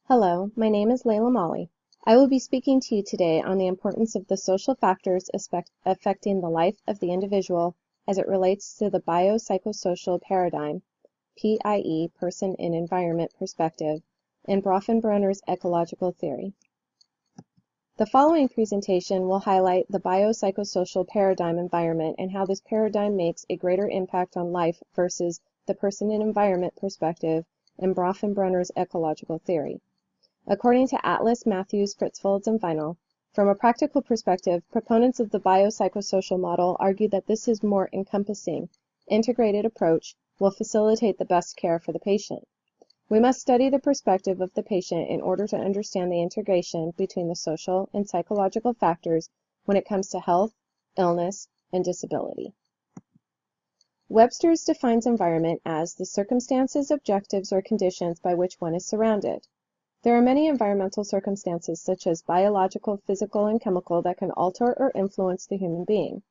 Hello, my name is Layla Molly. I will be speaking to you today on the importance of the social factors affecting the life of the individual as it relates to the biopsychosocial paradigm, PIE, person in environment perspective, in Bronfenbrenner's ecological theory. The following presentation will highlight the biopsychosocial paradigm environment and how this paradigm makes a greater impact on life versus the person in environment perspective in Bronfenbrenner's ecological theory. According to Atlas, Matthews, Fritzfolds, and Vinal, from a practical perspective, proponents of the biopsychosocial model argue that this is more encompassing, integrated approach will facilitate the best care for the patient. We must study the perspective of the patient in order to understand the integration between the social and psychological factors when it comes to health, illness, and disability. Webster's defines environment as the circumstances, objectives, or conditions by which one is surrounded. There are many environmental circumstances, such as biological, physical, and chemical, that can alter or influence the human being.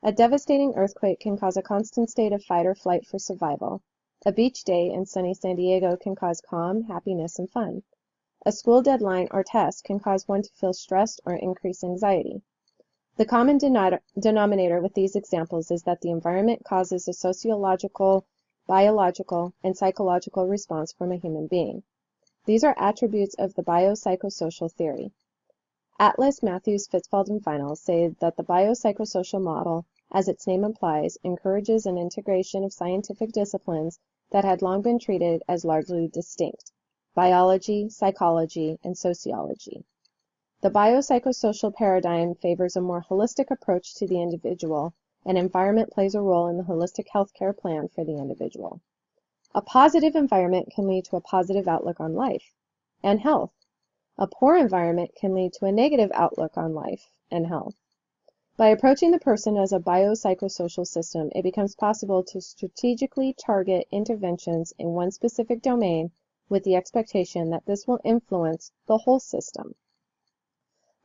A devastating earthquake can cause a constant state of fight or flight for survival. A beach day in sunny San Diego can cause calm, happiness, and fun. A school deadline or test can cause one to feel stressed or increase anxiety. The common denominator with these examples is that the environment causes a sociological, biological, and psychological response from a human being. These are attributes of the biopsychosocial theory. Atlas, Matthews, Fritzfold, and Vinal say that the biopsychosocial model, as its name implies, encourages an integration of scientific disciplines that had long been treated as largely distinct: biology, psychology, and sociology. The biopsychosocial paradigm favors a more holistic approach to the individual, and environment plays a role in the holistic healthcare plan for the individual. A positive environment can lead to a positive outlook on life and health. A poor environment can lead to a negative outlook on life and health. By approaching the person as a biopsychosocial system, it becomes possible to strategically target interventions in one specific domain with the expectation that this will influence the whole system.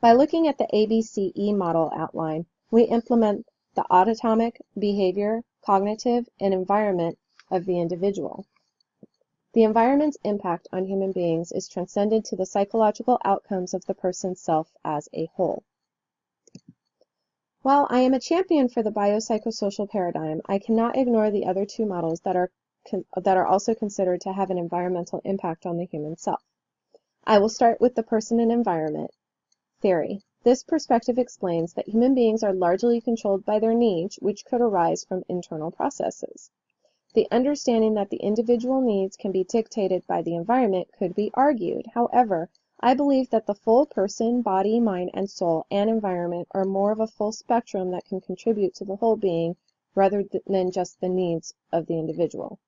By looking at the ABCE model outline, we implement the autonomic, behavior, cognitive, and environment of the individual. The environment's impact on human beings is transcendent to the psychological outcomes of the person's self as a whole. While I am a champion for the biopsychosocial paradigm, I cannot ignore the other two models that are also considered to have an environmental impact on the human self. I will start with the person and environment theory. This perspective explains that human beings are largely controlled by their needs, which could arise from internal processes. The understanding that the individual needs can be dictated by the environment could be argued. However, I believe that the full person, body, mind, and soul, and environment are more of a full spectrum that can contribute to the whole being rather than just the needs of the individual.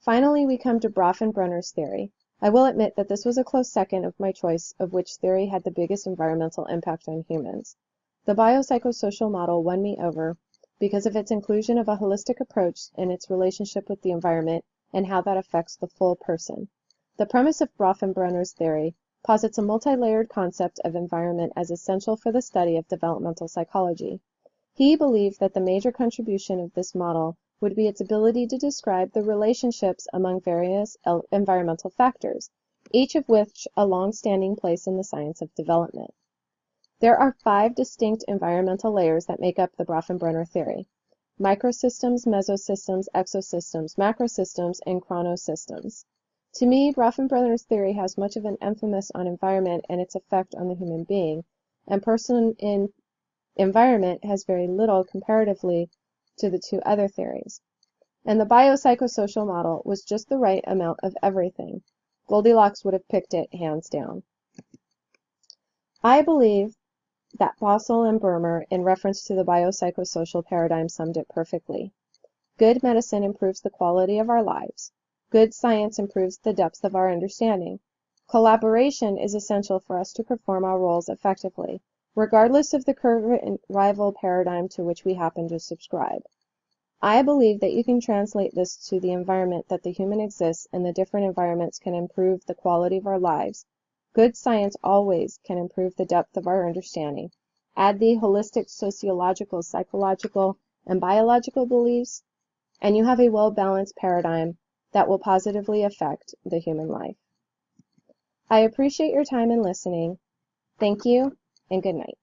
Finally, we come to Bronfenbrenner's theory. I will admit that this was a close second of my choice of which theory had the biggest environmental impact on humans. The biopsychosocial model won me over because of its inclusion of a holistic approach and its relationship with the environment and how that affects the full person. The premise of Bronfenbrenner's theory posits a multi-layered concept of environment as essential for the study of developmental psychology. He believed that the major contribution of this model would be its ability to describe the relationships among various environmental factors, each of which a long-standing place in the science of development. There are 5 distinct environmental layers that make up the Bronfenbrenner theory: microsystems, mesosystems, exosystems, macrosystems, and chronosystems. To me, Bronfenbrenner's theory has much of an emphasis on environment and its effect on the human being, and person in environment has very little comparatively to the 2 other theories. And the biopsychosocial model was just the right amount of everything. Goldilocks would have picked it hands down. I believe that Bossel and Burmer, in reference to the biopsychosocial paradigm, summed it perfectly. Good medicine improves the quality of our lives. Good science improves the depth of our understanding. Collaboration is essential for us to perform our roles effectively, regardless of the current and rival paradigm to which we happen to subscribe. I believe that you can translate this to the environment that the human exists, and the different environments can improve the quality of our lives. Good science always can improve the depth of our understanding. Add the holistic sociological, psychological, and biological beliefs, and you have a well-balanced paradigm that will positively affect the human life. I appreciate your time and listening. Thank you and good night.